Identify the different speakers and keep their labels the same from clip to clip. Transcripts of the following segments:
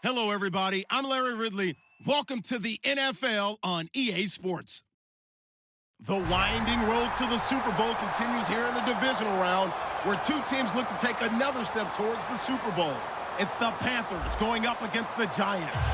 Speaker 1: Hello, everybody. I'm Larry Ridley. Welcome to the NFL on EA Sports. The winding road to the Super Bowl continues here in the divisional round, where two teams look to take another step towards the Super Bowl. It's the Panthers going up against the Giants.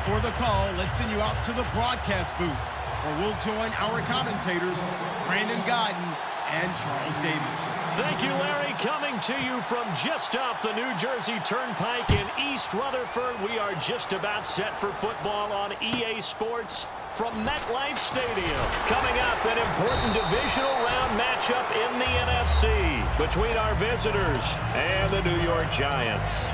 Speaker 1: For the call, let's send you out to the broadcast booth, where we'll join our commentators, Brandon Gaudin and Charles Davis.
Speaker 2: Thank you, Larry. Coming to you from just off the New Jersey Turnpike in East Rutherford. We are just about set for football on EA Sports from MetLife Stadium. Coming up, an important divisional round matchup in the NFC between our visitors and the New York Giants.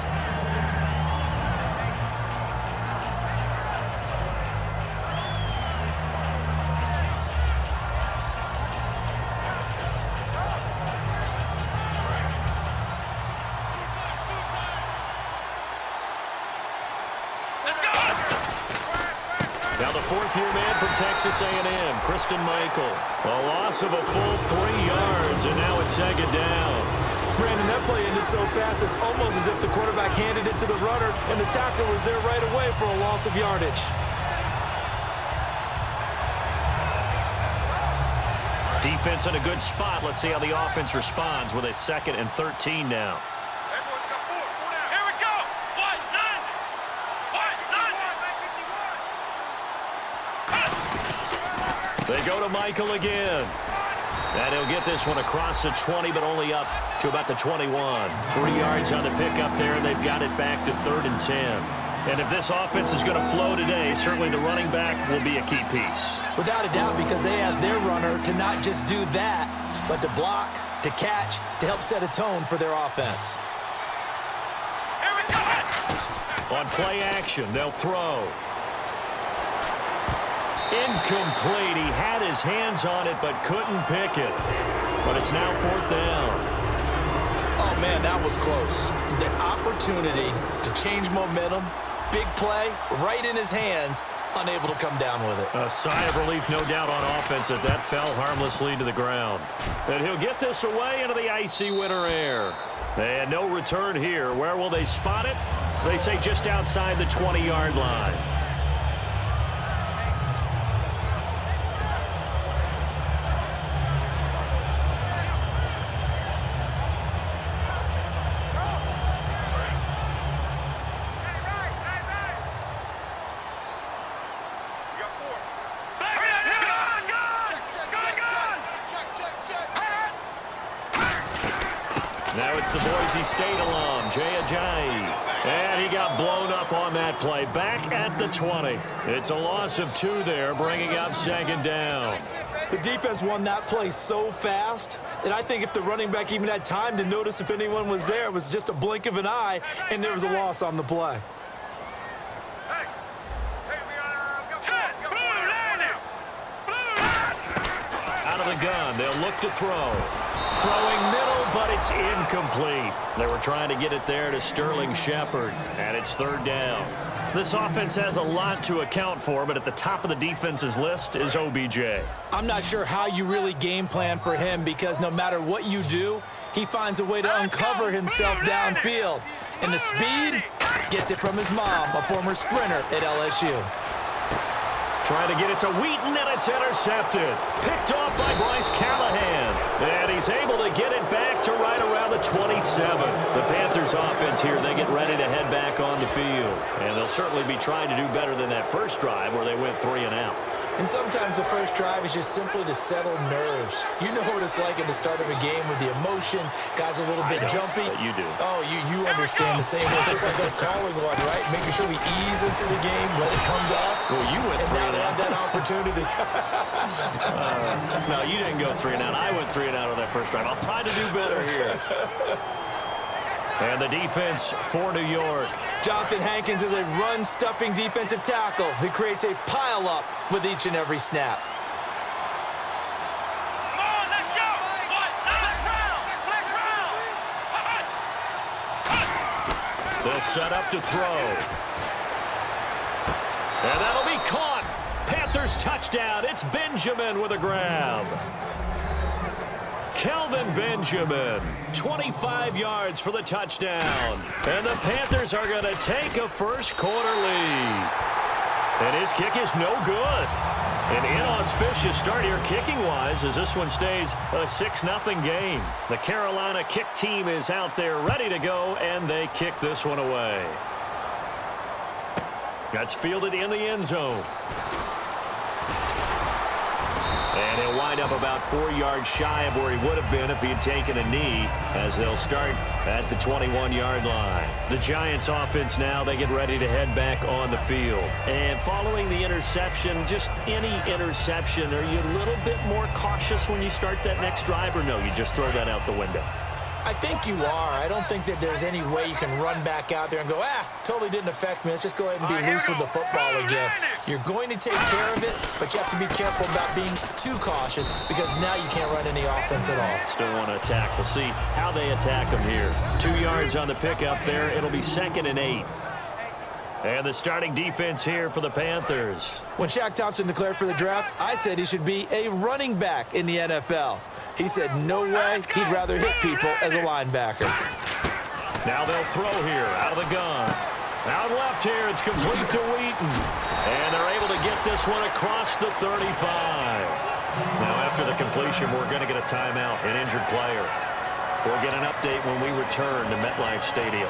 Speaker 2: Now the fourth-year man from Texas A&M, Christine Michael. A loss of a full 3 yards, and now it's second down.
Speaker 3: Brandon, that play ended so fast, it's almost as if the quarterback handed it to the runner, and the tackler was there right away for a loss of yardage.
Speaker 2: Defense in a good spot. Let's see how the offense responds with a 2nd and 13 now. They go to Michael again. And he'll get this one across the 20, but only up to about the 21. 3 yards on the pickup there, and they've got it back to 3rd and 10. And if this offense is going to flow today, certainly the running back will be a key piece.
Speaker 3: Without a doubt, because they asked their runner to not just do that, but to block, to catch, to help set a tone for their offense.
Speaker 2: On play action, they'll throw. Incomplete. He had his hands on it but couldn't pick it. But it's now 4th down.
Speaker 3: Oh, man, that was close. The opportunity to change momentum, big play, right in his hands, unable to come down with it.
Speaker 2: A sigh of relief, no doubt, on offense that fell harmlessly to the ground. And he'll get this away into the icy winter air. And no return here. Where will they spot it? They say just outside the 20-yard line. Now it's the Boise State alum, Jay Ajayi. And he got blown up on that play. Back at the 20. It's a loss of 2 there, bringing up 2nd down.
Speaker 3: The defense won that play so fast that I think if the running back even had time to notice if anyone was there, it was just a blink of an eye, and there was a loss on the play.
Speaker 2: Out of the gun, they'll look to throw. Throwing middle, but it's incomplete. They were trying to get it there to Sterling Shepard, and it's 3rd down. This offense has a lot to account for, but at the top of the defense's list is OBJ.
Speaker 3: I'm not sure how you really game plan for him, because no matter what you do, he finds a way to uncover himself downfield. And the speed gets it from his mom, a former sprinter at LSU.
Speaker 2: Trying to get it to Wheaton, and it's intercepted. Picked off by Bryce Callahan. And he's able to get it back to right around the 27. The Panthers offense here, they get ready to head back on the field. And they'll certainly be trying to do better than that first drive where they went 3 and out.
Speaker 3: And sometimes the first drive is just simply to settle nerves. You know what it's like at the start of a game with the emotion. Guys a little bit jumpy.
Speaker 2: You do.
Speaker 3: Oh, you understand the same way. Just like us calling one, right? Making sure we ease into the game, let it come to us.
Speaker 2: Well, you went 3 and out.
Speaker 3: Now they have that opportunity.
Speaker 2: No, you didn't go 3 and out. I went 3 and out on that first drive. I'll try to do better here. And the defense for New York.
Speaker 3: Jonathan Hankins is a run-stuffing defensive tackle who creates a pile-up with each and every snap.
Speaker 4: Come on, let's go!
Speaker 2: They'll set up to throw. And that'll be caught. Panthers touchdown. It's Benjamin with a grab. Kelvin Benjamin, 25 yards for the touchdown. And the Panthers are going to take a first-quarter lead. And his kick is no good. An inauspicious start here kicking-wise as this one stays a 6-0 game. The Carolina kick team is out there ready to go, and they kick this one away. That's fielded in the end zone. And he'll wind up about 4 yards shy of where he would have been if he had taken a knee, as they'll start at the 21-yard line. The Giants offense now, they get ready to head back on the field. And following the interception, just any interception, are you a little bit more cautious when you start that next drive, or no, you just throw that out the window?
Speaker 3: I think you are. I don't think that there's any way you can run back out there and go, totally didn't affect me. Let's just go ahead and be loose with the football again. You're going to take care of it, but you have to be careful about being too cautious because now you can't run any offense at all.
Speaker 2: Still want to attack. We'll see how they attack them here. 2 yards on the pickup there. It'll be 2nd and 8. And the starting defense here for the Panthers.
Speaker 3: When Shaq Thompson declared for the draft, I said he should be a running back in the NFL. He said no way, he'd rather hit people as a linebacker.
Speaker 2: Now they'll throw here out of the gun. Out left here, it's complete to Wheaton. And they're able to get this one across the 35. Now after the completion, we're going to get a timeout, an injured player. We'll get an update when we return to MetLife Stadium.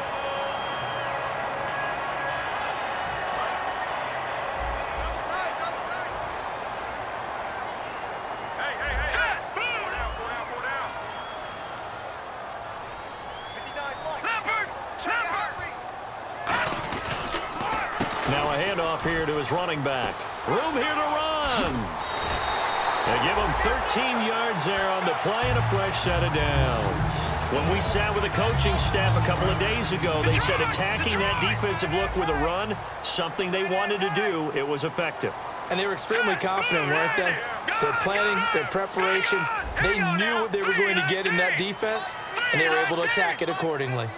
Speaker 2: Here to his running back. Room here to run. They give him 13 yards there on the play and a fresh set of downs. When we sat with the coaching staff a couple of days ago, they said attacking that defensive look with a run, something they wanted to do, it was effective.
Speaker 3: And they were extremely confident, weren't they? Their planning, their preparation, they knew what they were going to get in that defense, and they were able to attack it accordingly.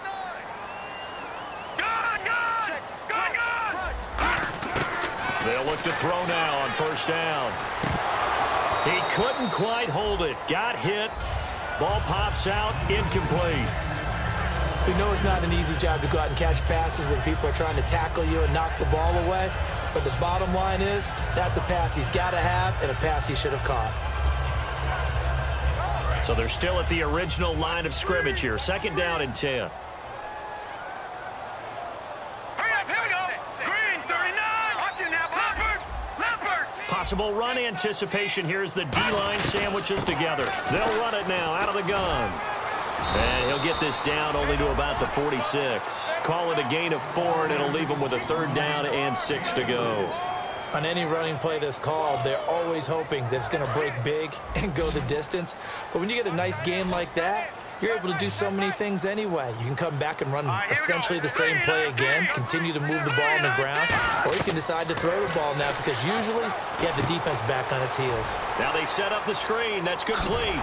Speaker 2: They'll look to throw now on first down. He couldn't quite hold it. Got hit. Ball pops out. Incomplete.
Speaker 3: We know it's not an easy job to go out and catch passes when people are trying to tackle you and knock the ball away. But the bottom line is that's a pass he's got to have and a pass he should have caught.
Speaker 2: So they're still at the original line of scrimmage here. 2nd down and 10. Possible run anticipation here as the D-line sandwiches together. They'll run it now out of the gun. And he'll get this down only to about the 46. Call it a gain of 4, and it'll leave him with a 3rd down and 6 to go.
Speaker 3: On any running play that's called, they're always hoping that it's going to break big and go the distance. But when you get a nice game like that, you're able to do so many things anyway. You can come back and run essentially the same play again, continue to move the ball on the ground, or you can decide to throw the ball now because usually you have the defense back on its heels.
Speaker 2: Now they set up the screen. That's complete.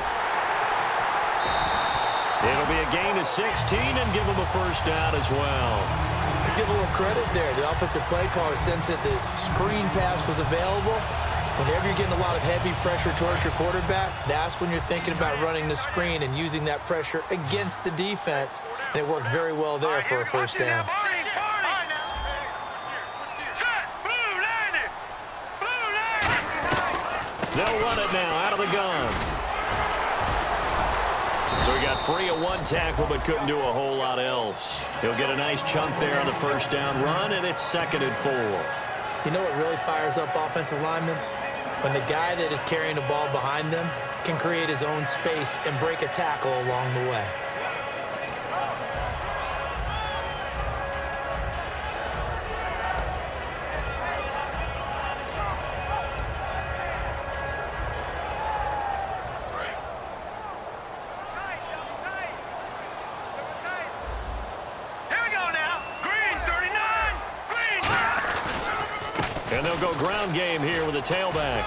Speaker 2: It'll be a gain of 16 and give them a first down as well.
Speaker 3: Let's give a little credit there. The offensive play caller sensed that the screen pass was available. Whenever you're getting a lot of heavy pressure towards your quarterback, that's when you're thinking about running the screen and using that pressure against the defense. And it worked very well there for a first down.
Speaker 2: They'll run it now out of the gun. So he got free of one tackle but couldn't do a whole lot else. He'll get a nice chunk there on the first down run, and it's 2nd and 4.
Speaker 3: You know what really fires up offensive linemen? When the guy that is carrying the ball behind them can create his own space and break a tackle along the way.
Speaker 2: And they'll go ground game here with a tailback.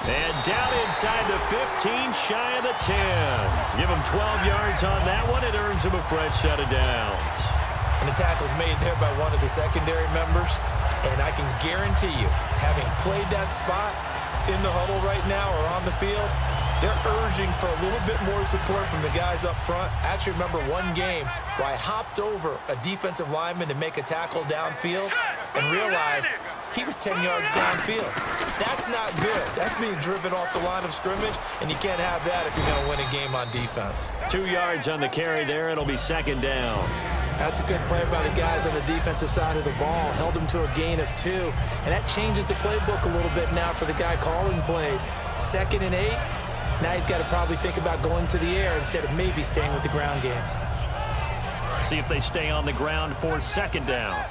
Speaker 2: And down inside the 15, shy of the 10. Give him 12 yards on that one. It earns him a fresh set of downs.
Speaker 3: And the tackle's made there by one of the secondary members. And I can guarantee you, having played that spot, in the huddle right now or on the field, they're urging for a little bit more support from the guys up front. I actually remember one game where I hopped over a defensive lineman to make a tackle downfield and realized he was 10 yards downfield. That's not good. That's being driven off the line of scrimmage, and you can't have that if you're going to win a game on defense.
Speaker 2: 2 yards on the carry there. It'll be second down.
Speaker 3: That's a good play by the guys on the defensive side of the ball. Held them to a gain of 2, and that changes the playbook a little bit now for the guy calling plays. 2nd and 8. Now he's got to probably think about going to the air instead of maybe staying with the ground game.
Speaker 2: See if they stay on the ground for second down.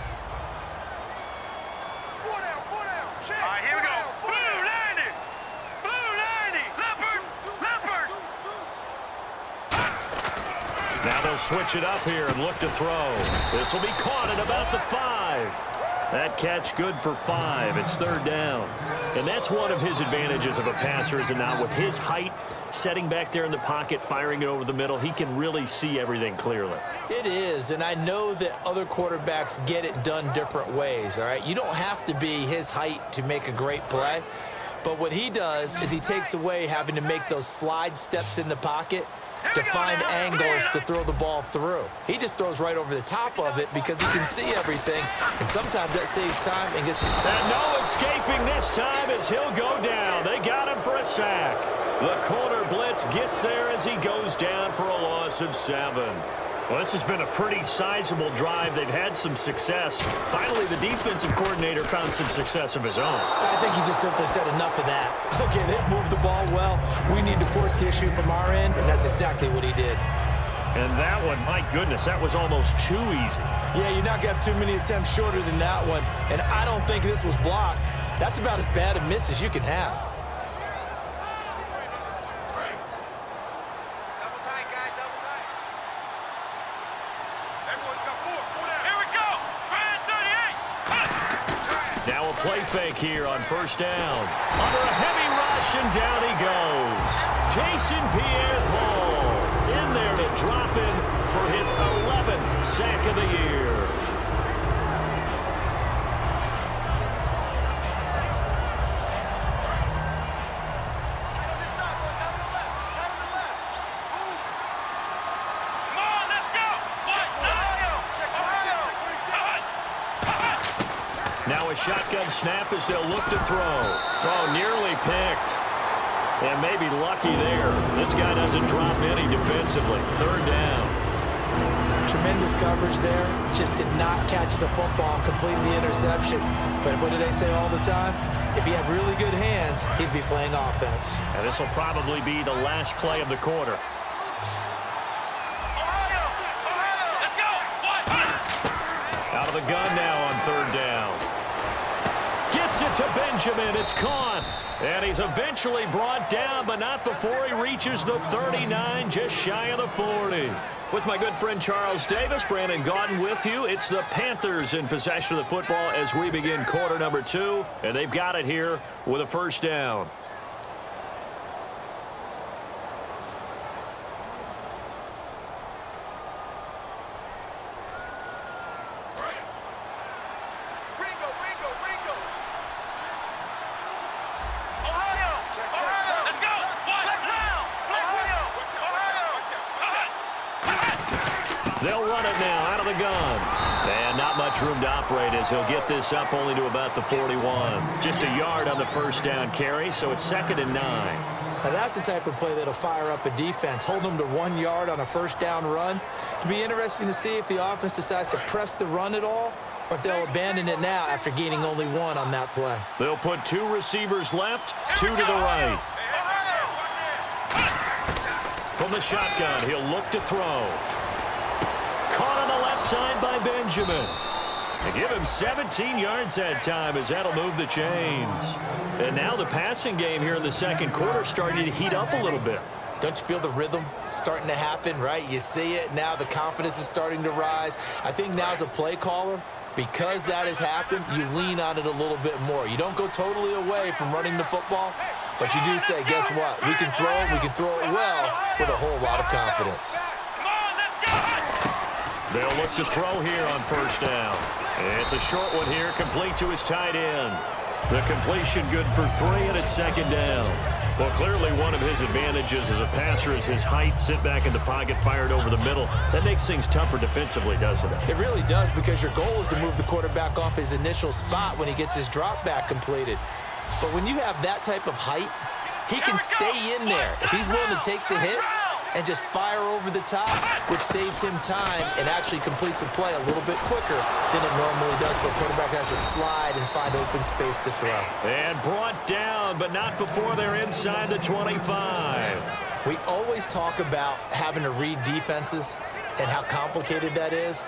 Speaker 2: Now they'll switch it up here and look to throw. This will be caught at about the 5. That catch good for 5. It's third down. And that's one of his advantages of a passer, is it not? With his height, setting back there in the pocket, firing it over the middle, he can really see everything clearly.
Speaker 3: It is, and I know that other quarterbacks get it done different ways, all right? You don't have to be his height to make a great play. But what he does is he takes away having to make those slide steps in the pocket to find angles to throw the ball through. He just throws right over the top of it because he can see everything, and sometimes that saves time and gets...
Speaker 2: And no escaping this time as he'll go down. They got him for a sack. The corner blitz gets there as he goes down for a loss of 7. Well, this has been a pretty sizable drive. They've had some success. Finally, the defensive coordinator found some success of his own.
Speaker 3: I think he just simply said enough of that. Okay, they've moved the ball well. We need to force the issue from our end, and that's exactly what he did.
Speaker 2: And that one, my goodness, that was almost too easy.
Speaker 3: Yeah, you're not going to have too many attempts shorter than that one, and I don't think this was blocked. That's about as bad a miss as you can have.
Speaker 2: Play fake here on first down. Under a heavy rush, and down he goes. Jason Pierre-Paul in there to drop in for his 11th sack of the year. Now a shotgun snap as they'll look to throw. Oh, nearly picked. And maybe lucky there. This guy doesn't drop any defensively. Third down.
Speaker 3: Tremendous coverage there. Just did not catch the football, complete the interception. But what do they say all the time? If he had really good hands, he'd be playing offense.
Speaker 2: And this will probably be the last play of the quarter. Out of the gun now on third down. Gets it to Benjamin. It's caught. And he's eventually brought down, but not before he reaches the 39, just shy of the 40. With my good friend Charles Davis, Brandon Gaudin with you. It's the Panthers in possession of the football as we begin quarter number 2. And they've got it here with a first down. They'll run it now out of the gun. And not much room to operate as he'll get this up only to about the 41. Just a yard on the first down carry, so it's 2nd and 9.
Speaker 3: Now that's the type of play that'll fire up a defense. Hold them to 1 yard on a first down run. It'll be interesting to see if the offense decides to press the run at all, or if they'll abandon it now after gaining only 1 on that play.
Speaker 2: They'll put 2 receivers left, 2 to the right. From the shotgun, he'll look to throw. Caught on the left side by Benjamin. They give him 17 yards that time as that'll move the chains. And now the passing game here in the second quarter starting to heat up a little bit.
Speaker 3: Don't you feel the rhythm starting to happen, right? You see it. Now the confidence is starting to rise. I think now as a play caller, because that has happened, you lean on it a little bit more. You don't go totally away from running the football, but you do say, guess what? We can throw it well with a whole lot of confidence.
Speaker 2: They'll look to throw here on first down. It's a short one here, complete to his tight end. The completion good for 3, and it's second down. Well, clearly one of his advantages as a passer is his height. Sit back in the pocket, fired over the middle. That makes things tougher defensively, doesn't it?
Speaker 3: It really does, because your goal is to move the quarterback off his initial spot when he gets his drop back completed. But when you have that type of height, he can stay in there if he's willing to take the hits and just fire over the top, which saves him time and actually completes a play a little bit quicker than it normally does. The quarterback has to slide and find open space to throw.
Speaker 2: And brought down, but not before they're inside the 25.
Speaker 3: We always talk about having to read defenses and how complicated that is.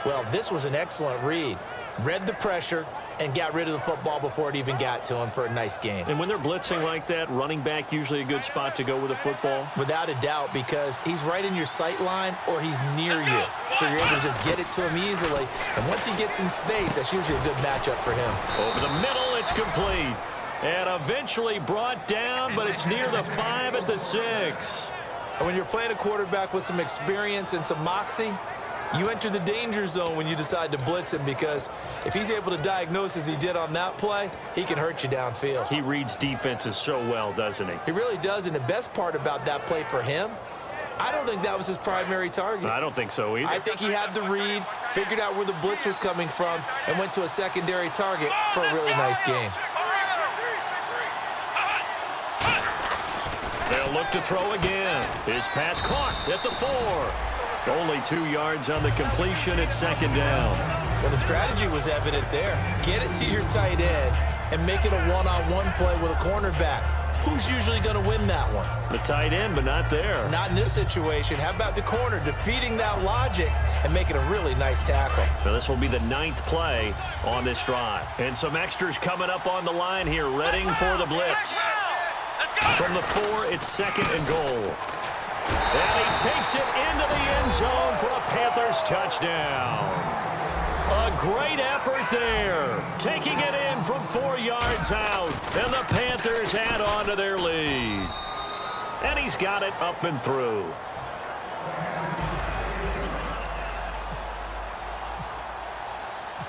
Speaker 3: Well, this was an excellent read. Read the pressure and got rid of the football before it even got to him for a nice gain.
Speaker 2: And when they're blitzing like that, running back usually a good spot to go with the football?
Speaker 3: Without a doubt, because he's right in your sight line or he's near you. So you're able to just get it to him easily. And once he gets in space, that's usually a good matchup for him.
Speaker 2: Over the middle, it's complete. And eventually brought down, but it's near the 5 at the 6.
Speaker 3: And when you're playing a quarterback with some experience and some moxie, you enter the danger zone when you decide to blitz him, because if he's able to diagnose as he did on that play, he can hurt you downfield.
Speaker 2: He reads defenses so well, doesn't he?
Speaker 3: He really does, and the best part about that play for him, I don't think that was his primary target.
Speaker 2: I don't think so either.
Speaker 3: I think he had the read, figured out where the blitz was coming from, and went to a secondary target for a really nice game.
Speaker 2: They'll look to throw again. His pass caught at the 4. Only 2 yards on the completion at second down.
Speaker 3: Well, the strategy was evident there. Get it to your tight end and make it a one-on-one play with a cornerback. Who's usually going to win that one?
Speaker 2: The tight end, but not there.
Speaker 3: Not in this situation. How about the corner defeating that logic and making a really nice tackle?
Speaker 2: Now, this will be the 9th play on this drive. And some extras coming up on the line here, readying for the blitz. From the 4, it's second and goal. And he takes it into the end zone for a Panthers touchdown. A great effort there. Taking it in from 4 yards out. And the Panthers add on to their lead. And he's got it up and through.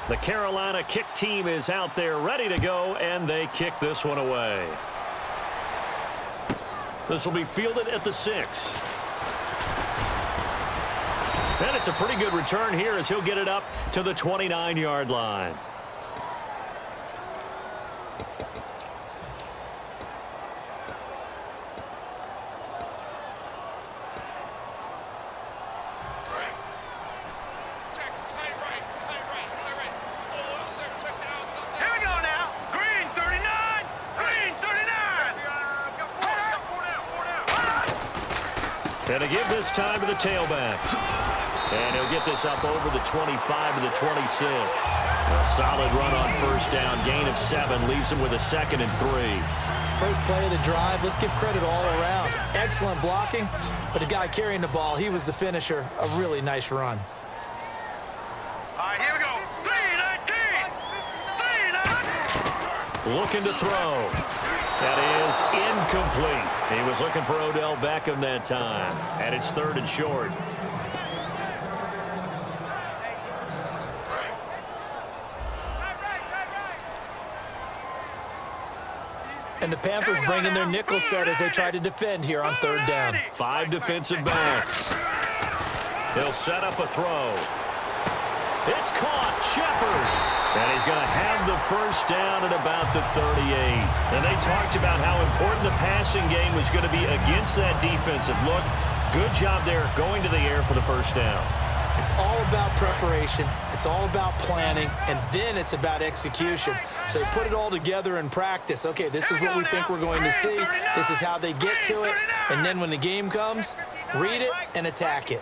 Speaker 2: The Carolina kick team is out there ready to go, and they kick this one away. This will be fielded at the 6. And it's a pretty good return here as he'll get it up to the 29-yard line. And to give this time to the tailback. And he'll get this up over the 25 to the 26. A solid run on first down. Gain of 7 leaves him with a 2nd and 3.
Speaker 3: First play of the drive, let's give credit all around. Excellent blocking, but the guy carrying the ball, he was the finisher. A really nice run.
Speaker 4: All right, here we go. 3-19.
Speaker 2: Looking to throw. That is incomplete. He was looking for Odell Beckham that time. And it's 3rd and short.
Speaker 3: And the Panthers bring in their nickel set as they try to defend here on 3rd down.
Speaker 2: 5 defensive backs. He'll set up a throw. It's caught. Shepard. And he's going to have the first down at about the 38. And they talked about how important the passing game was going to be against that defensive look. Good job there going to the air for the first down.
Speaker 3: It's all about preparation. It's all about planning. And then it's about execution. So they put it all together in practice. Okay, this is what we think we're going to see. This is how they get to it. And then when the game comes, read it and attack it.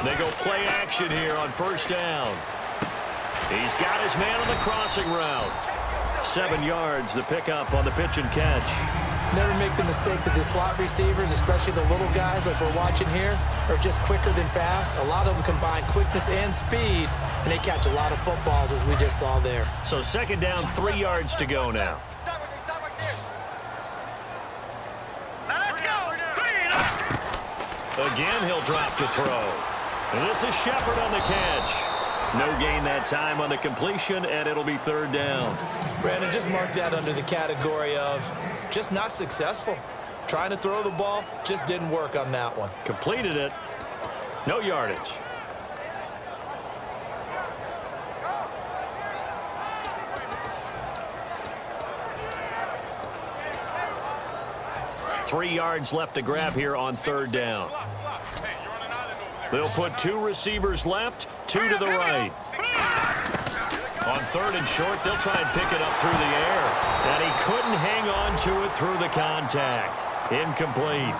Speaker 2: They go play action here on first down. He's got his man on the crossing route. 7 yards, the pickup on the pitch and catch.
Speaker 3: Never make the mistake that the slot receivers, especially the little guys like we're watching here, are just quicker than fast. A lot of them combine quickness and speed, and they catch a lot of footballs, as we just saw there.
Speaker 2: So 2nd down, 3 yards to go now. Again, he'll drop to throw. And this is Shepard on the catch. No gain that time on the completion, and it'll be third down.
Speaker 3: Brandon, just mark that under the category of just not successful. Trying to throw the ball, just didn't work on that one.
Speaker 2: Completed it. No yardage. Three yards left to grab here on third down. They'll put two receivers left, two to the right. On third and short, they'll try and pick it up through the air. And he couldn't hang on to it through the contact. Incomplete.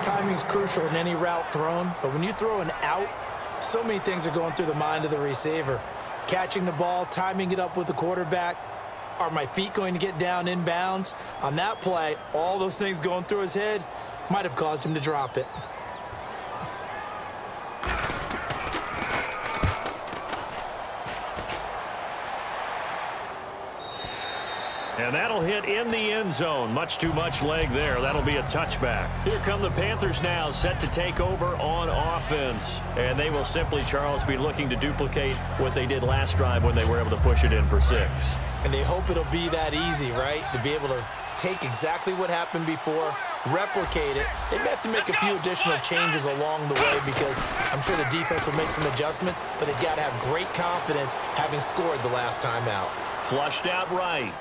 Speaker 3: Timing's crucial in any route thrown, but when you throw an out, so many things are going through the mind of the receiver. Catching the ball, timing it up with the quarterback. Are my feet going to get down in bounds? On that play, all those things going through his head might have caused him to drop it.
Speaker 2: And that'll hit in the end zone. Much too much leg there. That'll be a touchback. Here come the Panthers now, set to take over on offense. And they will simply, Charles, be looking to duplicate what they did last drive when they were able to push it in for 6.
Speaker 3: And they hope it'll be that easy, right? To be able to take exactly what happened before, replicate it. They may have to make a few additional changes along the way because I'm sure the defense will make some adjustments, but they've got to have great confidence having scored the last time out.
Speaker 2: Flushed out right.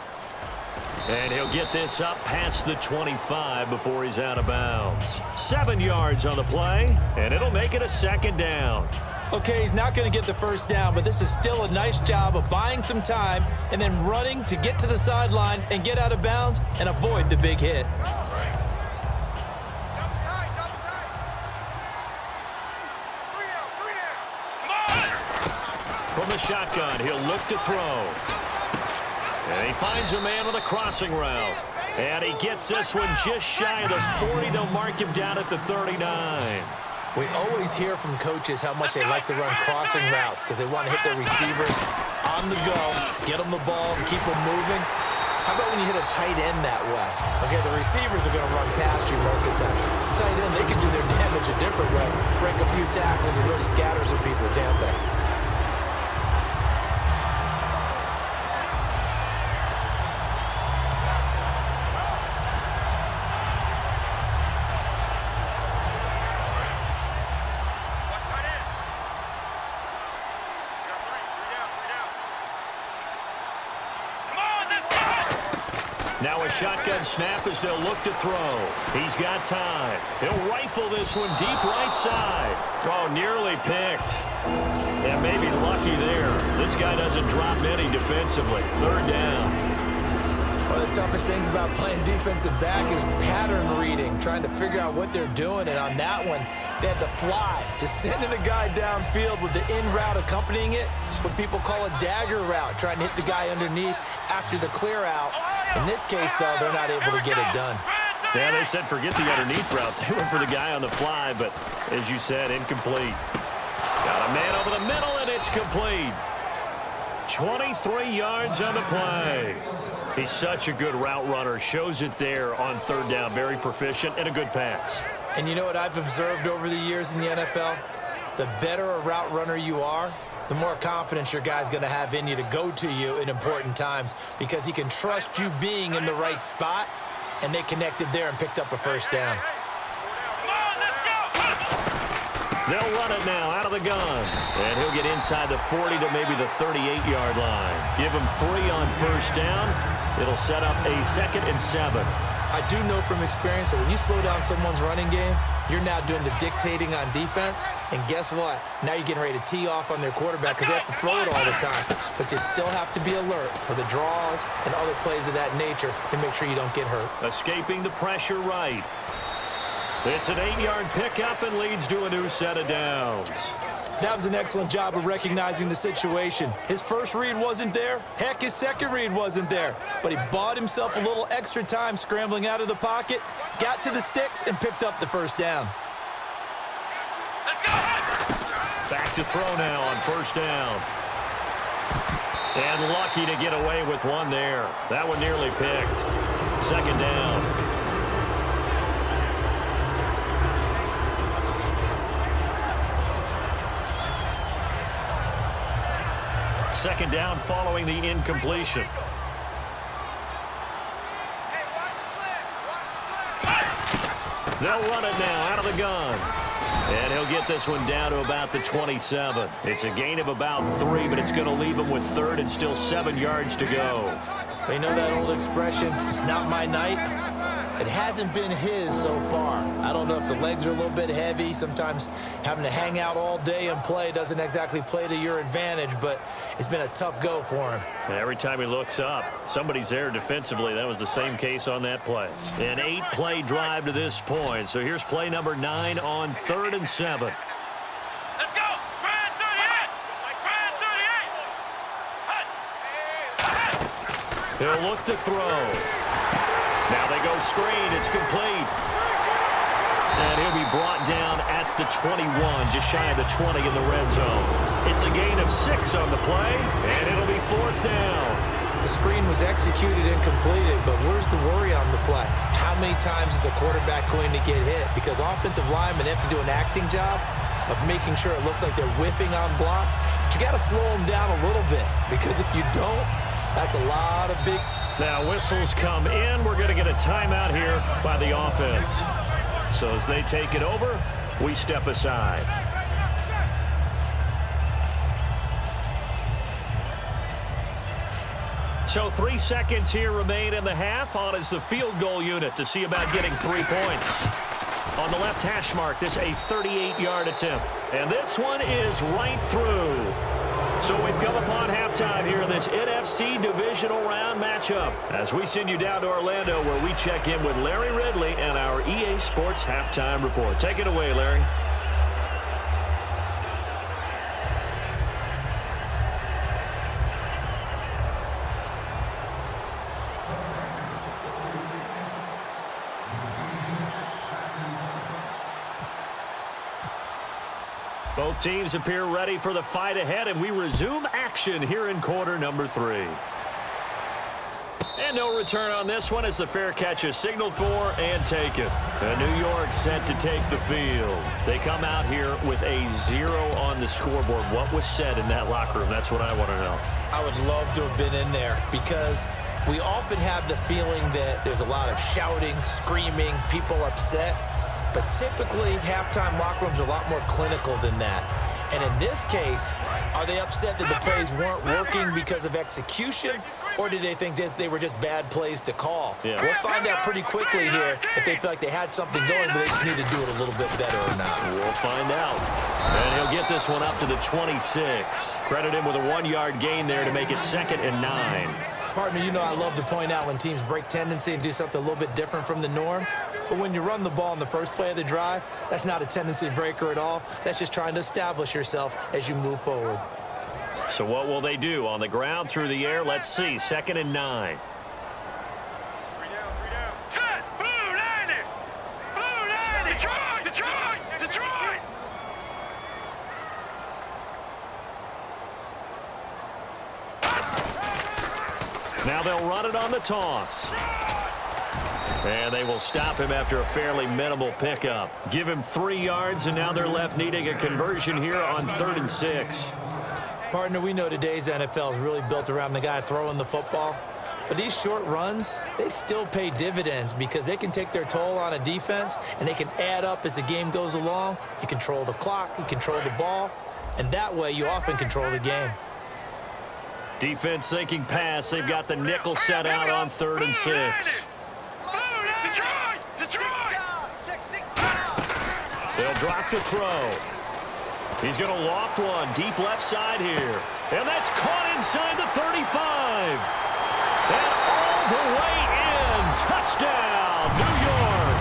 Speaker 2: And he'll get this up past the 25 before he's out of bounds. 7 yards on the play, and it'll make it a second down.
Speaker 3: Okay, he's not going to get the first down, but this is still a nice job of buying some time and then running to get to the sideline and get out of bounds and avoid the big hit.
Speaker 2: From the shotgun, he'll look to throw. And he finds a man with a crossing route. And he gets this one just shy of the 40. They'll mark him down at the 39.
Speaker 3: We always hear from coaches how much they like to run crossing routes because they want to hit their receivers on the go, get them the ball, and keep them moving. How about when you hit a tight end that way? Okay, the receivers are going to run past you most of the time. The tight end, they can do their damage a different way. Break a few tackles and really scatter some people, can't they?
Speaker 2: Now a shotgun snap as they'll look to throw. He's got time. He'll rifle this one deep right side. Oh, nearly picked. And maybe lucky there. This guy doesn't drop any defensively. Third down.
Speaker 3: One of the toughest things about playing defensive back is pattern reading, trying to figure out what they're doing. And on that one, they had the fly, just sending a guy downfield with the in route accompanying it, what people call a dagger route, trying to hit the guy underneath after the clear out. In this case, though, they're not able to get it done.
Speaker 2: Yeah, they said forget the underneath route. They went for the guy on the fly, but as you said, incomplete. Got a man over the middle, and it's complete. 23 yards on the play. He's such a good route runner. Shows it there on third down. Very proficient and a good pass.
Speaker 3: And you know what I've observed over the years in the NFL? The better a route runner you are, the more confidence your guy's going to have in you to go to you in important times because he can trust you being in the right spot, and they connected there and picked up a first down.
Speaker 2: They'll run it now out of the gun. And he'll get inside the 40 to maybe the 38-yard line. Give him 3 on first down. It'll set up a 2nd and 7.
Speaker 3: I do know from experience that when you slow down someone's running game, you're now doing the dictating on defense. And guess what? Now you're getting ready to tee off on their quarterback because they have to throw it all the time. But you still have to be alert for the draws and other plays of that nature to make sure you don't get hurt.
Speaker 2: Escaping the pressure right. It's an 8-yard pickup and leads to a new set of downs.
Speaker 3: That was an excellent job of recognizing the situation. His first read wasn't there. Heck, his second read wasn't there. But he bought himself a little extra time scrambling out of the pocket, got to the sticks, and picked up the first down.
Speaker 2: Back to throw now on first down. And lucky to get away with one there. That one nearly picked. Second down. second down following the incompletion. They'll run it now out of the gun. And he'll get this one down to about the 27. It's a gain of about 3, but it's going to leave him with third and still 7 yards to go.
Speaker 3: You know that old expression, it's not my night? It hasn't been his so far. I don't know if the legs are a little bit heavy. Sometimes having to hang out all day and play doesn't exactly play to your advantage, but it's been a tough go for him.
Speaker 2: And every time he looks up, somebody's there defensively. That was the same case on that play. An 8-play drive to this point. So here's play number 9 on 3rd and 7.
Speaker 4: Let's go! Grand 38!
Speaker 2: He'll look to throw. Now they go screen. It's complete. And he'll be brought down at the 21, just shy of the 20 in the red zone. It's a gain of 6 on the play, and it'll be 4th down.
Speaker 3: The screen was executed and completed, but where's the worry on the play? How many times is a quarterback going to get hit? Because offensive linemen have to do an acting job of making sure it looks like they're whiffing on blocks. But you got to slow them down a little bit, because if you don't, that's a lot of big...
Speaker 2: Now whistles come in. We're going to get a timeout here by the offense. So as they take it over, we step aside. So 3 seconds here remain in the half. On is the field goal unit to see about getting 3 points. On the left hash mark, this a 38-yard attempt. And this one is right through. So we've come upon halftime here in this NFC divisional round matchup as we send you down to Orlando where we check in with Larry Ridley and our EA Sports halftime report. Take it away, Larry. Both teams appear ready for the fight ahead, and we resume action here in quarter number 3. And no return on this one as the fair catch is signaled for and taken. And New York set to take the field. They come out here with a 0 on the scoreboard. What was said in that locker room? That's what I want to know.
Speaker 3: I would love to have been in there because we often have the feeling that there's a lot of shouting, screaming, people upset. But typically, halftime locker rooms are a lot more clinical than that. And in this case, are they upset that the plays weren't working because of execution, or did they think they were just bad plays to call?
Speaker 2: Yeah.
Speaker 3: We'll find out pretty quickly here if they feel like they had something going, but they just need to do it a little bit better or not.
Speaker 2: We'll find out. And he'll get this one up to the 26. Credit him with a 1-yard gain there to make it 2nd and 9.
Speaker 3: Partner, you know I love to point out when teams break tendency and do something a little bit different from the norm. But when you run the ball in the first play of the drive, that's not a tendency breaker at all. That's just trying to establish yourself as you move forward.
Speaker 2: So what will they do? On the ground, through the air? Let's see. 2nd and 9.
Speaker 4: Set! Blue 90! Blue 90! Detroit! Detroit! Detroit!
Speaker 2: Now they'll run it on the toss. And they will stop him after a fairly minimal pickup. Give him 3 yards, and now they're left needing a conversion here on 3rd and 6.
Speaker 3: Partner, we know today's NFL is really built around the guy throwing the football. But these short runs, they still pay dividends because they can take their toll on a defense, and they can add up as the game goes along. You control the clock, you control the ball, and that way you often control the game.
Speaker 2: Defense thinking pass. They've got the nickel set out on 3rd and 6.
Speaker 4: Detroit! Detroit!
Speaker 2: They'll drop to throw. He's going to loft one deep left side here. And that's caught inside the 35. And all the way in. Touchdown, New York.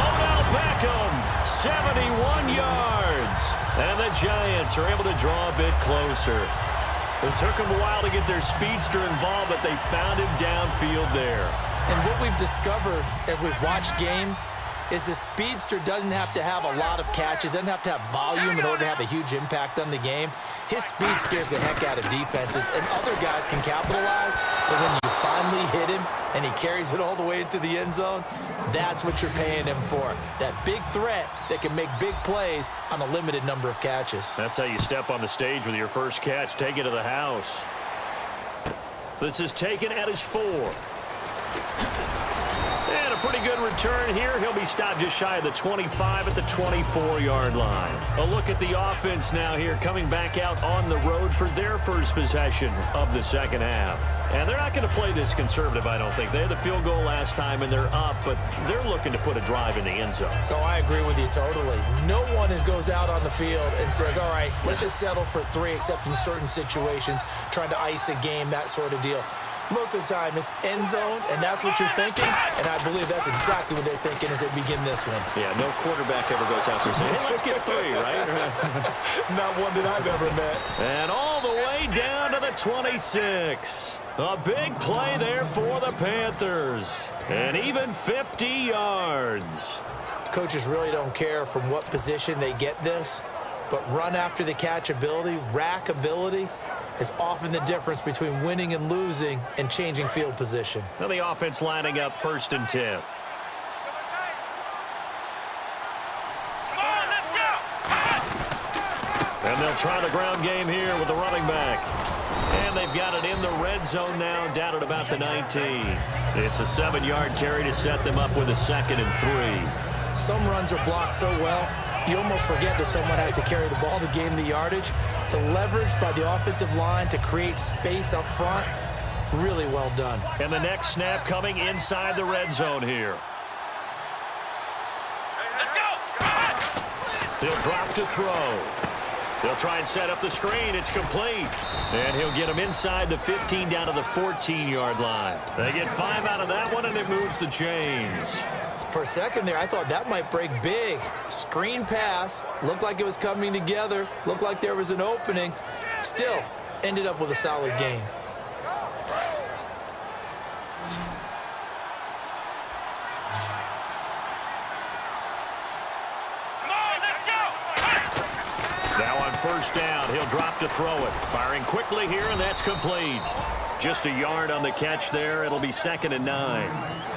Speaker 2: Odell Beckham, 71 yards. And the Giants are able to draw a bit closer. It took them a while to get their speedster involved, but they found him downfield there.
Speaker 3: And what we've discovered as we've watched games, is the speedster doesn't have to have a lot of catches, doesn't have to have volume in order to have a huge impact on the game. His speed scares the heck out of defenses, and other guys can capitalize, but when you finally hit him and he carries it all the way into the end zone, that's what you're paying him for. That big threat that can make big plays on a limited number of catches.
Speaker 2: That's how you step on the stage with your first catch. Take it to the house. This is taken at his 4. And a pretty good return here. He'll be stopped just shy of the 25 at the 24-yard line. A look at the offense now here, coming back out on the road for their first possession of the second half. And they're not going to play this conservative, I don't think. They had the field goal last time, and they're up, but they're looking to put a drive in the end zone.
Speaker 3: Oh, I agree with you totally. No one goes out on the field and says, all right, let's just settle for 3, except in certain situations, trying to ice a game, that sort of deal. Most of the time, it's end zone, and that's what you're thinking, and I believe that's exactly what they're thinking as they begin this one.
Speaker 2: Yeah, no quarterback ever goes out there saying, hey, let's get 3, right?
Speaker 3: Not one that I've ever met.
Speaker 2: And all the way down to the 26. A big play there for the Panthers. And even 50 yards.
Speaker 3: Coaches really don't care from what position they get this, but run after the catch ability, rack ability, is often the difference between winning and losing and changing field position.
Speaker 2: Now the offense lining up 1st and 10. And they'll try the ground game here with the running back. And they've got it in the red zone now, down at about the 19. It's a 7-yard carry to set them up with a 2nd and 3.
Speaker 3: Some runs are blocked so well, you almost forget that someone has to carry the ball to gain the yardage. The leverage by the offensive line to create space up front, really well done.
Speaker 2: And the next snap coming inside the red zone here. He'll drop to throw. They'll try and set up the screen. It's complete. And he'll get him inside the 15 down to the 14-yard line. They get 5 out of that one, and it moves the chains.
Speaker 3: For a second there, I thought that might break big. Screen pass, looked like it was coming together, looked like there was an opening. Still, ended up with a solid game.
Speaker 2: Now on 1st down, he'll drop to throw it. Firing quickly here, and that's complete. Just a yard on the catch there. It'll be 2nd and 9.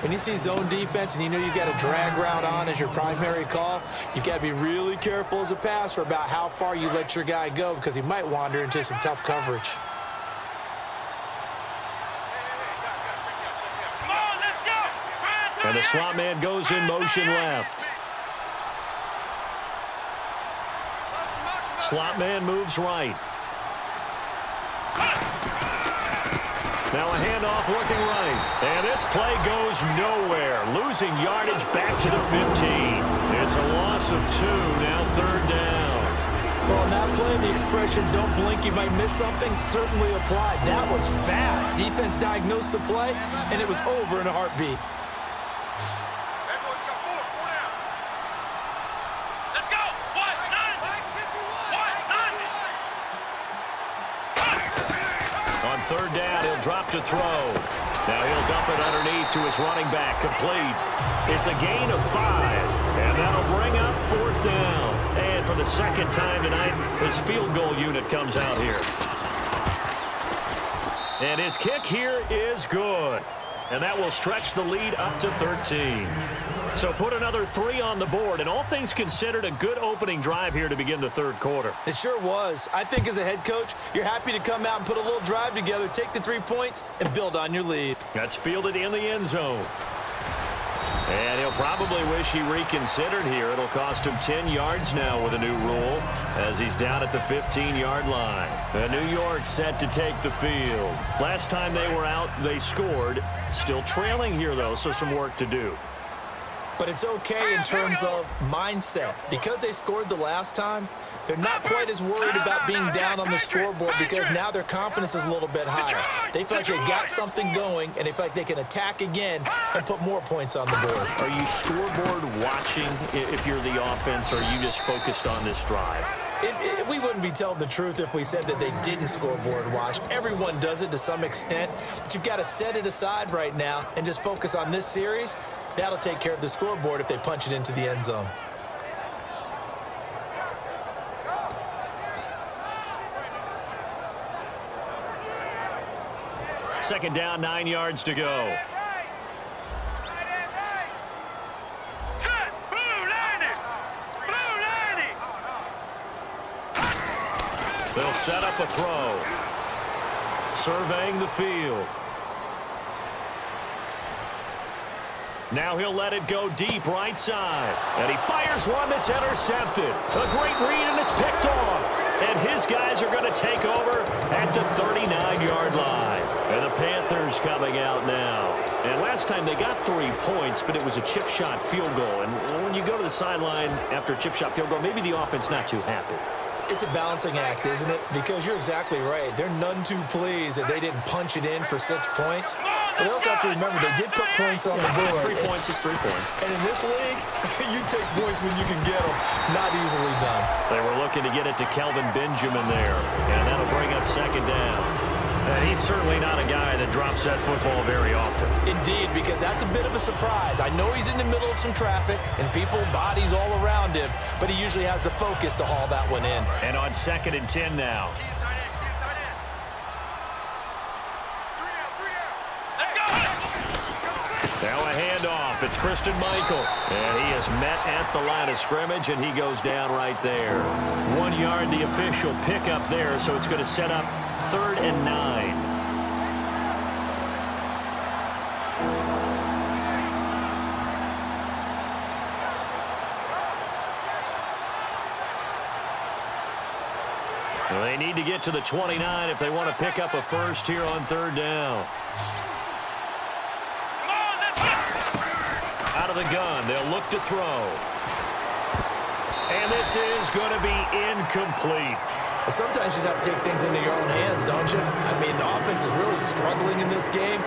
Speaker 3: When you see zone defense and you know you've got a drag route on as your primary call, you've got to be really careful as a passer about how far you let your guy go because he might wander into some tough coverage.
Speaker 2: And the slot man goes in motion left. Slot man moves right. Now a handoff looking right. And this play goes nowhere. Losing yardage back to the 15. It's a loss of 2. Now 3rd down.
Speaker 3: Well, in that play, the expression, don't blink, you might miss something, certainly applied. That was fast. Defense diagnosed the play, and it was over in a heartbeat.
Speaker 2: On 3rd down, he'll drop to throw. Now he'll dump it underneath to his running back, complete. It's a gain of 5, and that'll bring up 4th down. And for the 2nd time tonight, his field goal unit comes out here. And his kick here is good. And that will stretch the lead up to 13. So put another 3 on the board, and all things considered, a good opening drive here to begin the 3rd quarter.
Speaker 3: It sure was. I think as a head coach, you're happy to come out and put a little drive together, take the 3 points, and build on your lead.
Speaker 2: That's fielded in the end zone. And he'll probably wish he reconsidered here. It'll cost him 10 yards now with a new rule as he's down at the 15-yard line. And New York set to take the field. Last time they were out, they scored. Still trailing here, though, so some work to do.
Speaker 3: But it's okay in terms of mindset. Because they scored the last time, they're not quite as worried about being down on the scoreboard because now their confidence is a little bit higher. They feel like they got something going, and they feel like they can attack again and put more points on the board.
Speaker 2: Are you scoreboard watching if you're the offense, or are you just focused on this drive?
Speaker 3: We wouldn't be telling the truth if we said that they didn't scoreboard watch. Everyone does it to some extent, but you've got to set it aside right now and just focus on this series That'll take care of the scoreboard if they punch it into the end zone.
Speaker 2: Second down, 9 yards to go.
Speaker 4: Set. Blue 90. Blue 90.
Speaker 2: They'll set up a throw. Surveying the field. Now he'll let it go deep right side. And he fires one that's intercepted. A great read, and it's picked off. And his guys are going to take over at the 39-yard line. And the Panthers coming out now. And last time they got 3 points, but it was a chip shot field goal. And when you go to the sideline after a chip shot field goal, maybe the offense not too happy.
Speaker 3: It's a balancing act, isn't it? Because you're exactly right. They're none too pleased that they didn't punch it in for 6 points. But they also have to remember they did put points on the board.
Speaker 2: 3 points is 3 points.
Speaker 3: And in this league, you take points when you can get them. Not easily done.
Speaker 2: They were looking to get it to Kelvin Benjamin there. And that'll bring up second down. And he's certainly not a guy that drops that football very often.
Speaker 3: Indeed, because that's a bit of a surprise. I know he's in the middle of some traffic and people, bodies all around him, but he usually has the focus to haul that one in.
Speaker 2: And on 2nd and 10 now. Now a handoff. It's Christine Michael. And he is met at the line of scrimmage, and he goes down right there. 1 yard, the official pickup there, so it's going to set up 3rd and 9. Well, they need to get to the 29 if they want to pick up a first here on 3rd down. Out of the gun, they'll look to throw. And this is going to be incomplete.
Speaker 3: Well, sometimes you just have to take things into your own hands, don't you? I mean, the offense is really struggling in this game.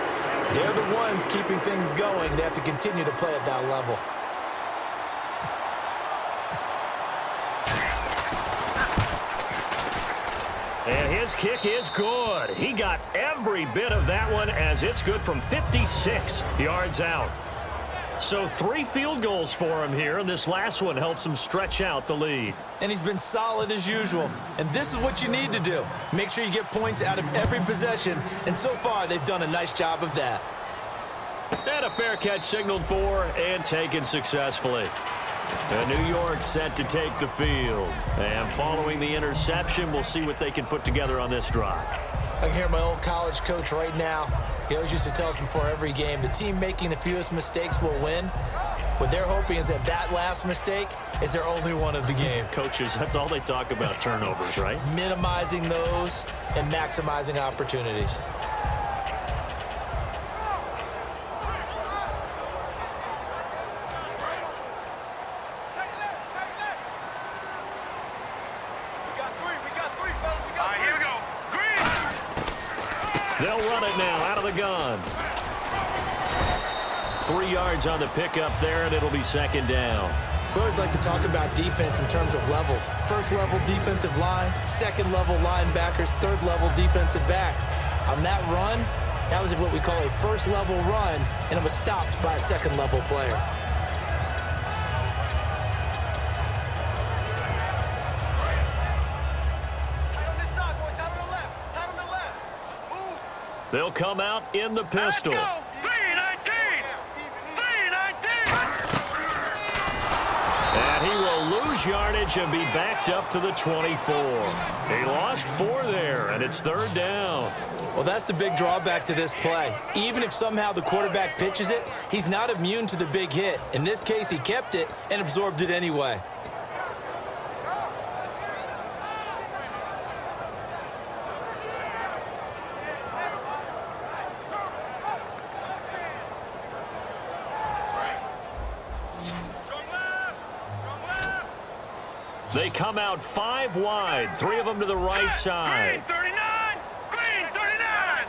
Speaker 3: They're the ones keeping things going. They have to continue to play at that level.
Speaker 2: And his kick is good. He got every bit of that one, as it's good from 56 yards out. So 3 field goals for him here, and this last one helps him stretch out the lead.
Speaker 3: And he's been solid as usual. And this is what you need to do. Make sure you get points out of every possession. And so far, they've done a nice job of that.
Speaker 2: And a fair catch signaled for and taken successfully. And New York set to take the field. And following the interception, we'll see what they can put together on this drive.
Speaker 3: I can hear my old college coach right now. He always used to tell us before every game, the team making the fewest mistakes will win. What they're hoping is that that last mistake is their only one of the game.
Speaker 2: Coaches, that's all they talk about, turnovers, right?
Speaker 3: Minimizing those and maximizing opportunities.
Speaker 2: They'll run it now out of the gun. 3 yards on the pickup there, and it'll be second down.
Speaker 3: We always like to talk about defense in terms of levels. First level defensive line, second level linebackers, third level defensive backs. On that run, that was what we call a first level run, and it was stopped by a second level player.
Speaker 2: They'll come out in the pistol.
Speaker 4: Let's go. 319. 319.
Speaker 2: And he will lose yardage and be backed up to the 24. He lost 4 there, and it's 3rd down.
Speaker 3: Well, that's the big drawback to this play. Even if somehow the quarterback pitches it, he's not immune to the big hit. In this case, he kept it and absorbed it anyway.
Speaker 2: They come out 5 wide, 3 of them to the right side.
Speaker 4: Green 39. Green 39.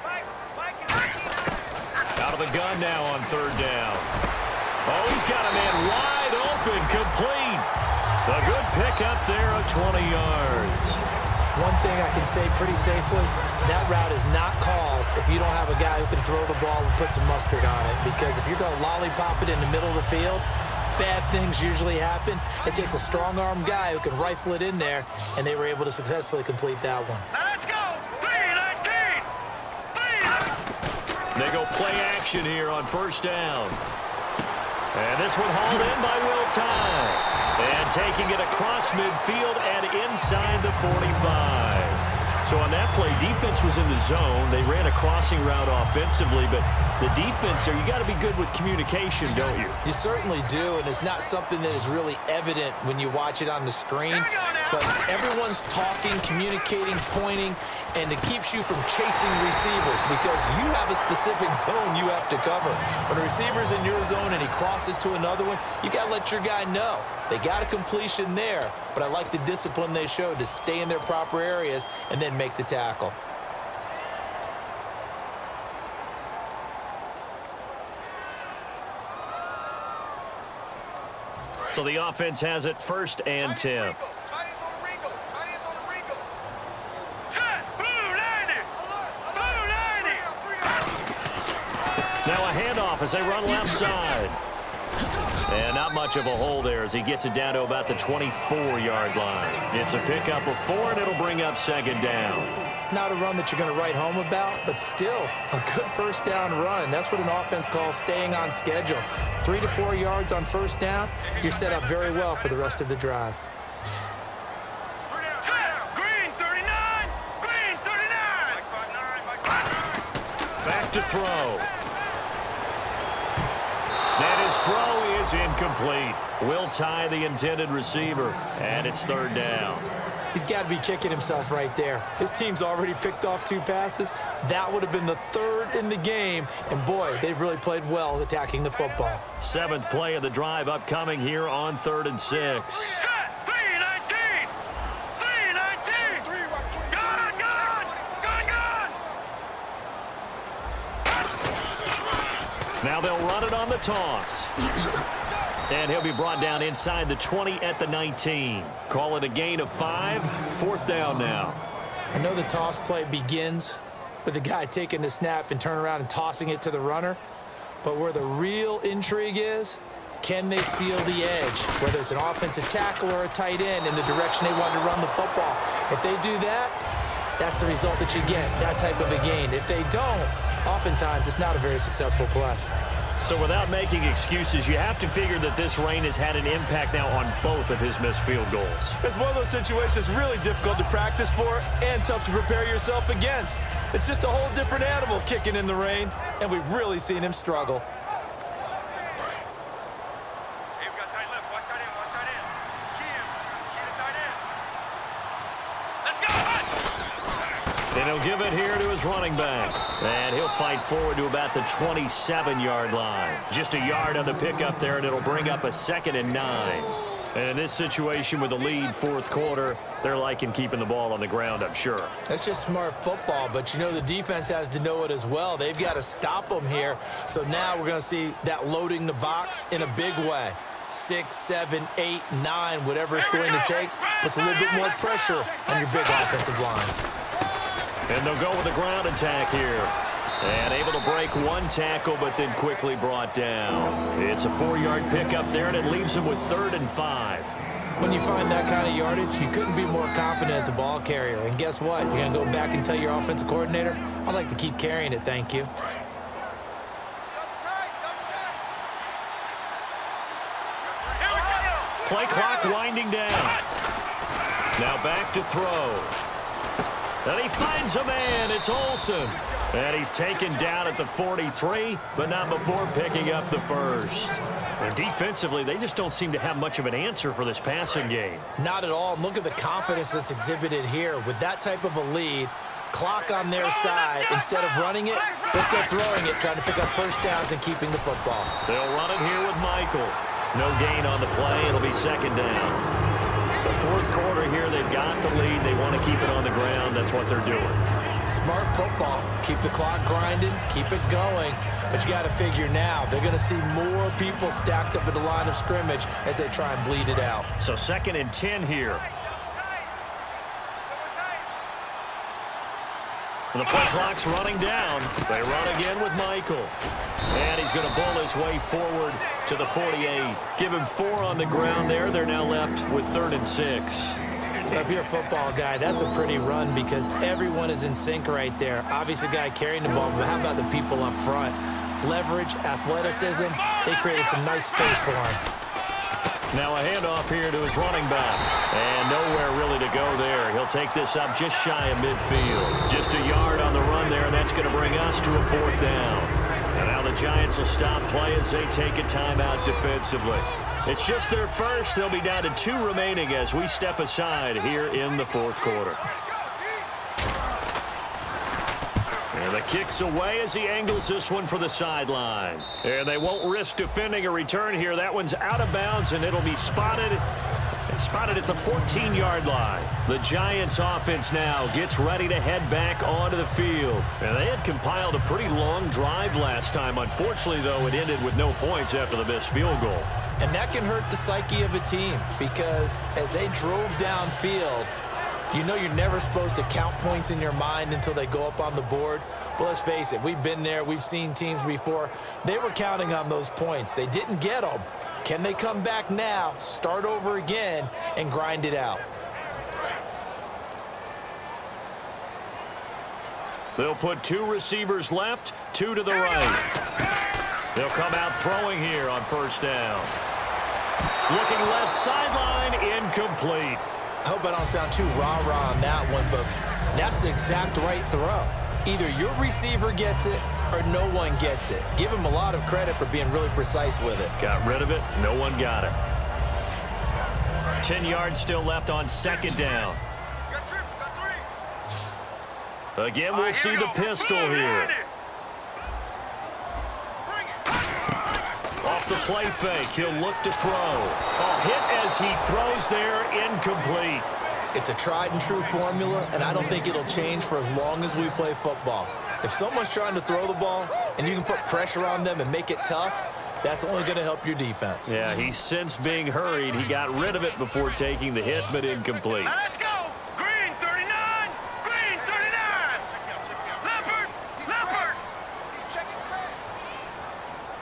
Speaker 2: Out of the gun now on 3rd down. Oh, he's got a man wide open, complete. A good pickup there of 20 yards.
Speaker 3: One thing I can say pretty safely, that route is not called if you don't have a guy who can throw the ball and put some mustard on it. Because if you're going to lollipop it in the middle of the field, bad things usually happen. It takes a strong-armed guy who can rifle it in there, and they were able to successfully complete that one.
Speaker 4: Let's go. 3-19.
Speaker 2: They go play action here on first down. And this one hauled in by Will Tye. And taking it across midfield and inside the 45. So on that play, defense was in the zone. They ran a crossing route offensively, but the defense there, you got to be good with communication, don't you?
Speaker 3: You certainly do, and it's not something that is really evident when you watch it on the screen. But everyone's talking, communicating, pointing, and it keeps you from chasing receivers because you have a specific zone you have to cover. When a receiver's in your zone and he crosses to another one, you got to let your guy know. They got a completion there, but I like the discipline they showed to stay in their proper areas and then make the tackle.
Speaker 2: So the offense has it first and 10. Now a handoff as they run left side. And not much of a hole there as he gets it down to about the 24-yard line. It's a pickup of 4, and it'll bring up second down.
Speaker 3: Not a run that you're going to write home about, but still a good first down run. That's what an offense calls staying on schedule. 3 to 4 yards on first down, you're set up very well for the rest of the drive.
Speaker 4: Green 39. Green 39.
Speaker 2: Back to throw. And his throw is incomplete. Will Tye the intended receiver, and it's third down.
Speaker 3: He's got to be kicking himself right there. His team's already picked off 2 passes. That would have been the 3rd in the game. And, boy, they've really played well attacking the football.
Speaker 2: 7th play of the drive upcoming here on 3rd and 6.
Speaker 4: Set. 3-19. 3-19. Gone.
Speaker 2: Now they'll run it on the toss. And he'll be brought down inside the 20 at the 19. Call it a gain of 5. 4th down now.
Speaker 3: I know the toss play begins with the guy taking the snap and turning around and tossing it to the runner. But where the real intrigue is, can they seal the edge? Whether it's an offensive tackle or a tight end in the direction they want to run the football. If they do that, that's the result that you get, that type of a gain. If they don't, oftentimes it's not a very successful play.
Speaker 2: So without making excuses, you have to figure that this rain has had an impact now on both of his missed field goals.
Speaker 3: It's one of those situations really difficult to practice for and tough to prepare yourself against. It's just a whole different animal kicking in the rain, and we've really seen him struggle.
Speaker 4: Hey, we got tight left. Watch tight end. Watch tight end. Key to tight end. Let's go.
Speaker 2: And he'll give it here to his running back. And he'll fight forward to about the 27-yard line. Just a yard on the pickup there, and it'll bring up a 2nd and 9. And in this situation with the lead 4th quarter, they're liking keeping the ball on the ground, I'm sure.
Speaker 3: That's just smart football, but you know the defense has to know it as well. They've got to stop them here. So now we're going to see that loading the box in a big way. 6, 7, 8, 9, whatever it's going to take, puts a little bit more pressure on your big offensive line.
Speaker 2: And they'll go with the ground attack here. And able to break 1 tackle, but then quickly brought down. It's a 4-yard pickup there, and it leaves them with 3rd and 5.
Speaker 3: When you find that kind of yardage, you couldn't be more confident as a ball carrier. And guess what? You're going to go back and tell your offensive coordinator, I'd like to keep carrying it, thank you.
Speaker 2: Play clock winding down. Now back to throw. And he finds a man. It's Olsen. And he's taken down at the 43, but not before picking up the 1st. And defensively, they just don't seem to have much of an answer for this passing game.
Speaker 3: Not at all. Look at the confidence that's exhibited here. With that type of a lead, clock on their side, instead of running it, they're still throwing it, trying to pick up first downs and keeping the football.
Speaker 2: They'll run it here with Michael. No gain on the play. It'll be 2nd down. The 4th quarter here, they've got the lead. They want to keep it on the ground. That's what they're doing.
Speaker 3: Smart football. Keep the clock grinding. Keep it going. But you got to figure now, they're going to see more people stacked up at the line of scrimmage as they try and bleed it out.
Speaker 2: So 2nd and 10 here. The play clock's running down. They run again with Michael. And he's going to bull his way forward to the 48. Give him 4 on the ground there. They're now left with 3rd and 6.
Speaker 3: If you're a football guy, that's a pretty run because everyone is in sync right there. Obviously, the guy carrying the ball, but how about the people up front? Leverage, athleticism, they created some nice space for him.
Speaker 2: Now a handoff here to his running back. And nowhere really to go there. He'll take this up just shy of midfield. Just a yard on the run there, and that's going to bring us to a 4th down. And now the Giants will stop play as they take a timeout defensively. It's just their first. They'll be down to 2 remaining as we step aside here in the 4th quarter. And the kick's away as he angles this one for the sideline. And they won't risk defending a return here. That one's out of bounds, and it'll be spotted at the 14-yard line. The Giants offense now gets ready to head back onto the field. And they had compiled a pretty long drive last time. Unfortunately, though, it ended with no points after the missed field goal.
Speaker 3: And that can hurt the psyche of a team because as they drove downfield, you know you're never supposed to count points in your mind until they go up on the board. But let's face it, we've been there. We've seen teams before. They were counting on those points. They didn't get them. Can they come back now, start over again, and grind it out?
Speaker 2: They'll put 2 receivers left, 2 to the right. They'll come out throwing here on 1st down. Looking left sideline, incomplete.
Speaker 3: I hope I don't sound too rah-rah on that one, but that's the exact right throw. Either your receiver gets it or no one gets it. Give him a lot of credit for being really precise with it.
Speaker 2: Got rid of it. No one got it. 10 yards still left on 2nd down. Again, we'll see the pistol here. Off the play fake, he'll look to throw. A hit as he throws there, incomplete.
Speaker 3: It's a tried and true formula, and I don't think it'll change for as long as we play football. If someone's trying to throw the ball and you can put pressure on them and make it tough, that's only going to help your defense.
Speaker 2: Yeah, he sensed being hurried. He got rid of it before taking the hit, but incomplete.
Speaker 4: Let's go. Green 39. Green 39. Leopard. Leopard.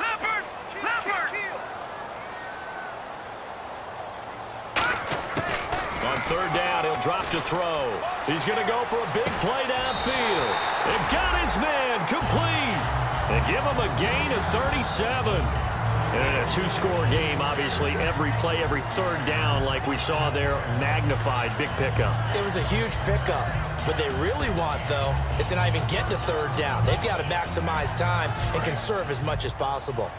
Speaker 4: Leopard. Leopard.
Speaker 2: On 3rd down, he'll drop to throw. He's going to go for a big play downfield. And got his man complete. They give him a gain of 37. And a 2-score game, obviously. Every play, every 3rd down, like we saw there, magnified. Big pickup.
Speaker 3: It was a huge pickup. What they really want, though, is to not even get to 3rd down. They've got to maximize time and conserve as much as possible.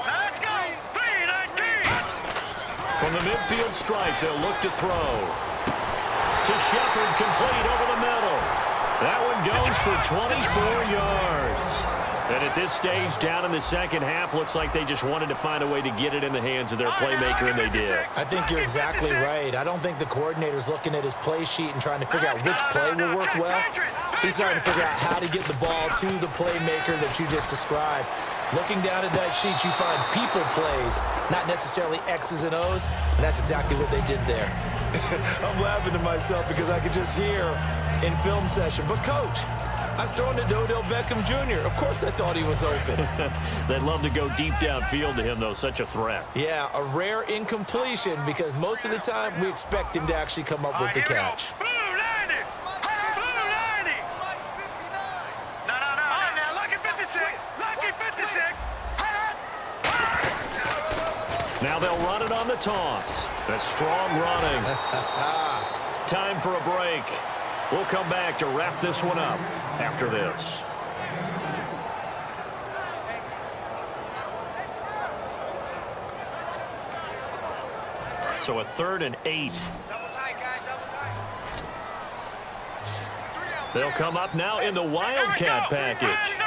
Speaker 4: Let's go. 319.
Speaker 2: From the midfield stripe, they'll look to throw. To Shepard, complete over the middle. That one goes for 24 yards. And at this stage, down in the 2nd half, looks like they just wanted to find a way to get it in the hands of their playmaker, and they did.
Speaker 3: I think you're exactly right. I don't think the coordinator's looking at his play sheet and trying to figure out which play will work well. He's trying to figure out how to get the ball to the playmaker that you just described. Looking down at that sheet, you find people plays, not necessarily X's and O's, and that's exactly what they did there. I'm laughing to myself because I could just hear in film session, but Coach, I was throwing to Odell Beckham Jr. Of course I thought he was open.
Speaker 2: They'd love to go deep downfield to him, though. Such a threat.
Speaker 3: Yeah, a rare incompletion because most of the time we expect him to actually come up with the catch.
Speaker 4: Blue 90. Blue 90. No. Lucky 56. Lucky 56.
Speaker 2: Now they'll run it on the toss. That's strong running. Time for a break. We'll come back to wrap this one up after this. So a 3rd and 8. They'll come up now in the Wildcat package.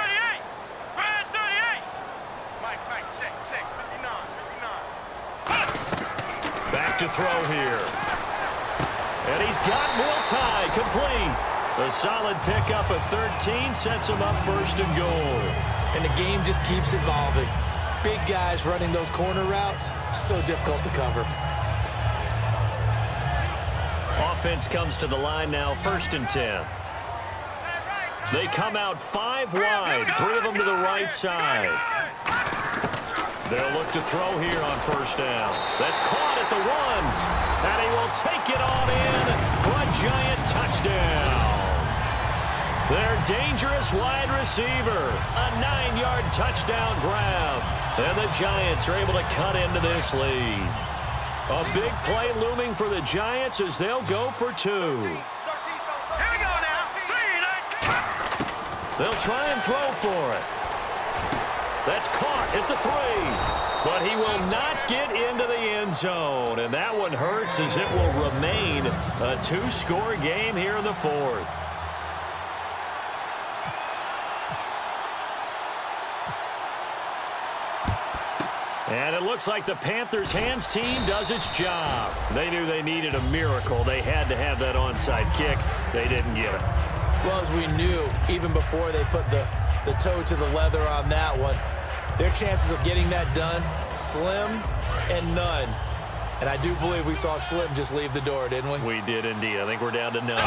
Speaker 2: Back to throw here. And he's got Multi complete. A solid pickup of 13 sets him up 1st and goal.
Speaker 3: And the game just keeps evolving. Big guys running those corner routes, so difficult to cover.
Speaker 2: Offense comes to the line now, 1st and 10. They come out 5 wide, 3 of them to the right side. They'll look to throw here on 1st down. That's caught at the 1, and he will take it on in for a Giant touchdown. Their dangerous wide receiver, a 9-yard touchdown grab, and the Giants are able to cut into this lead. A big play looming for the Giants as they'll go for 2.
Speaker 4: Here we go now. 3,
Speaker 2: They'll try and throw for it. That's caught at the 3. But he will not get into the end zone. And that one hurts as it will remain a 2-score game here in the 4th. And it looks like the Panthers' hands team does its job. They knew they needed a miracle. They had to have that onside kick. They didn't get it.
Speaker 3: Well, as we knew, even before they put the toe to the leather on that one, their chances of getting that done, slim and none. And I do believe we saw Slim just leave the door, didn't we?
Speaker 2: We did indeed. I think we're down to none.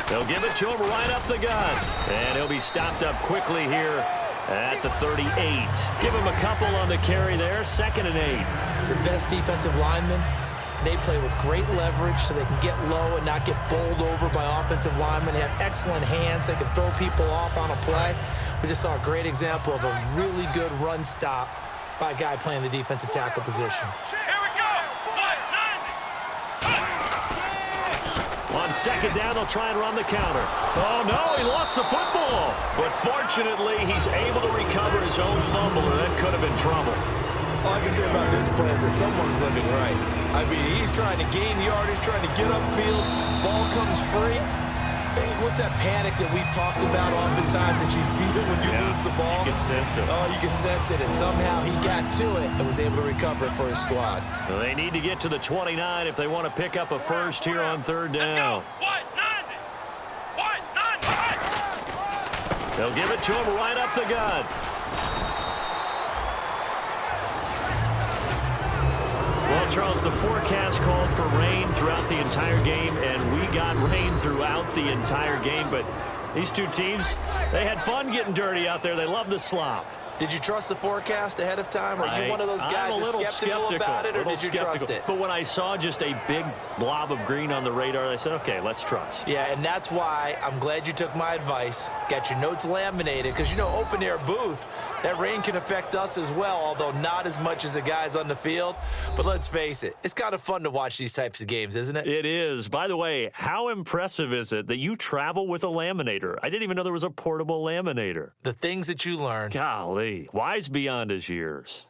Speaker 2: They'll give it to him right up the gut. And he'll be stopped up quickly here at the 38. Give him a couple on the carry there, 2nd and 8.
Speaker 3: The best defensive linemen, they play with great leverage so they can get low and not get bowled over by offensive linemen. They have excellent hands. They can throw people off on a play. We just saw a great example of a really good run stop by a guy playing the defensive tackle position.
Speaker 4: Here we go. 1, 9.
Speaker 2: On 2nd down, they'll try and run the counter. Oh, no, he lost the football. But fortunately, he's able to recover his own fumble, or that could have been trouble.
Speaker 3: All I can say about this play is that someone's living right. I mean, he's trying to gain yardage, trying to get upfield. Ball comes free. Hey, what's that panic that we've talked about oftentimes that you feel when you lose the ball?
Speaker 2: You can sense it.
Speaker 3: Oh, you can sense it, and somehow he got to it and was able to recover it for his squad.
Speaker 2: Well, they need to get to the 29 if they want to pick up a first here on 3rd down.
Speaker 4: 1, 9. 1, 9.
Speaker 2: They'll give it to him right up the gut. Well, Charles, the forecast called for rain throughout the entire game, and we got rain throughout the entire game. But these two teams, they had fun getting dirty out there. They love the slop.
Speaker 3: Did you trust the forecast ahead of time? Are you one of those guys
Speaker 2: I'm a little
Speaker 3: skeptical about it, or did you trust it?
Speaker 2: But when I saw just a big blob of green on the radar, I said, okay, let's trust.
Speaker 3: Yeah, and that's why I'm glad you took my advice. Got your notes laminated, because, you know, open-air booth, that rain can affect us as well, although not as much as the guys on the field. But let's face it, it's kind of fun to watch these types of games, isn't it?
Speaker 2: It is. By the way, how impressive is it that you travel with a laminator? I didn't even know there was a portable laminator.
Speaker 3: The things that you learn.
Speaker 2: Golly. Wise beyond his years.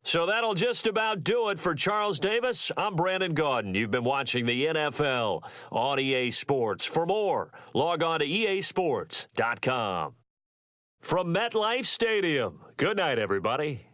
Speaker 2: So that'll just about do it for Charles Davis. I'm Brandon Gaudin. You've been watching the NFL on EA Sports. For more, log on to easports.com. From MetLife Stadium, good night, everybody.